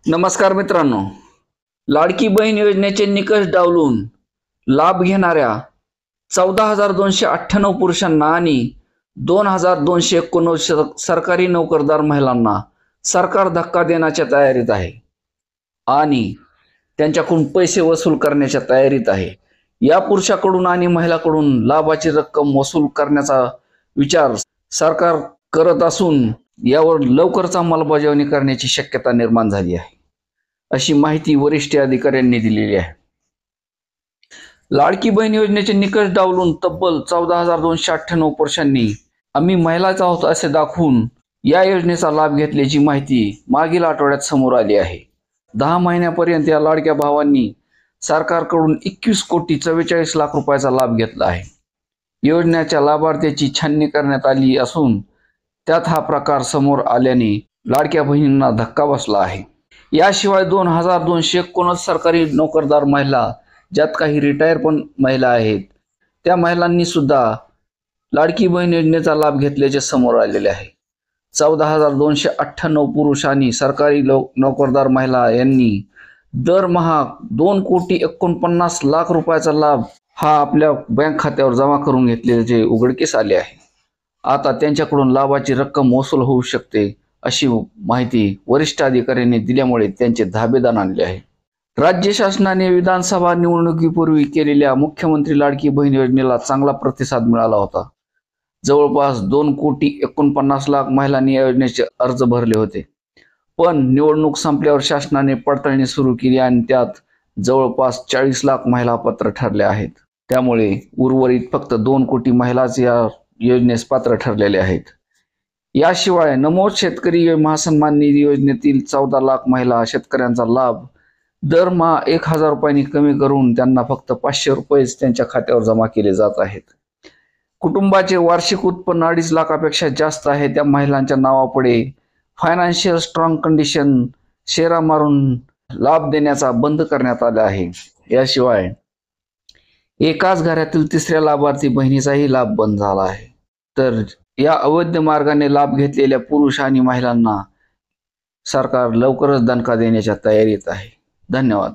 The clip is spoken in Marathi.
नमस्कार मित्रांनो, लाडकी बहीण योजनेचे निकष डावलून लाभ घेणाऱ्या 14,298 पुरुषांना आणि 2,289 सरकारी नोकरदार महिलांना सरकार धक्का देण्याच्या तयारीत आहे आणि त्यांच्याकडून पैसे वसूल करण्याच्या तयारीत आहे. या पुरुषाकडून आणि महिलाकडून लाभाची रक्कम वसूल करण्याचा विचार सरकार करत असून यावर लवकरच अंमलबजावणी करण्याची शक्यता निर्माण झाली आहे, अशी माहिती वरिष्ठ अधिकाऱ्यांनी दिलेली आहे. लाडकी बहीण योजनेचे निकष डावलून तब्बल 14,298 पुरुषांनी आम्ही महिलाच आहोत असे दाखवून या योजनेचा लाभ घेतल्याची माहिती मागील आठवड्यात समोर आली आहे. 10 महिन्यापर्यंत या लाडक्या भावांनी सरकारकडून 21 कोटी 44 लाख रुपयाचा लाभ घेतला आहे. योजनेच्या लाभार्थ्याची छाननी करण्यात आली असून त्यात हा प्रकार समोर आल्याने लाडक्या बहिणींना धक्का बसला आहे. याशिवाय 2,219 सरकारी नोकरदार महिला, ज्यात काही रिटायर पण महिला आहेत, त्या महिलांनी सुद्धा लाडकी बहीण योजनेचा लाभ घेतल्याचे समोर आलेले आहे. 14,298 पुरुष आणि सरकारी नोकरदार महिला यांनी दरमहा 2,49 लाख रुपयाचा लाभ हा आपल्या बँक खात्यावर जमा करून घेतल्याचे उघडकीस आले आहे. आता त्यांच्याकडून लाभाची रक्कम वसूल होऊ शकते अशी माहिती वरिष्ठ अधिकाऱ्यांनी दिल्यामुळे त्यांचे धाबेदार आणले आहे. राज्य शासनाने विधानसभा निवडणुकीपूर्वी केलेल्या मुख्यमंत्री लाडकी बहीण योजनेला चांगला प्रतिसाद मिळाला होता. जवळपास 2,49 लाख महिलांनी या योजनेचे अर्ज भरले होते. पण निवडणूक संपल्यावर शासनाने पडताळणी सुरू केली आणि त्यात जवळपास 40 लाख महिला पात्र ठरल्या आहेत. त्यामुळे उर्वरित फक्त 2 कोटी महिलाच या योजनेस पात्र ठरलेले आहेत. याशिवाय नमोद शेतकरी महासन्मान निधी योजनेतील 14 लाख महिला शेतकऱ्यांचा लाभ दरमहा 1,000 रुपयांनी कमी करून त्यांना फक्त 500 रुपयेच त्यांच्या खात्यावर जमा केले जात आहेत. कुटुंबाचे वार्षिक उत्पन्न 2.5 लाखापेक्षा जास्त आहे त्या महिलांच्या नावापुढे फायनान्शियल स्ट्रॉंग कंडिशन शेरा मारून लाभ देण्याचा बंद करण्यात आला आहे. याशिवाय एकाच घरातील तिसऱ्या लाभार्थी बहिणीचाही लाभ बंद झाला आहे. तर या अवैध मार्गाने लाभ घेतलेल्या पुरुष आणि महिलांना सरकार लवकरच दणका देण्याच्या तयारीत आहे. धन्यवाद.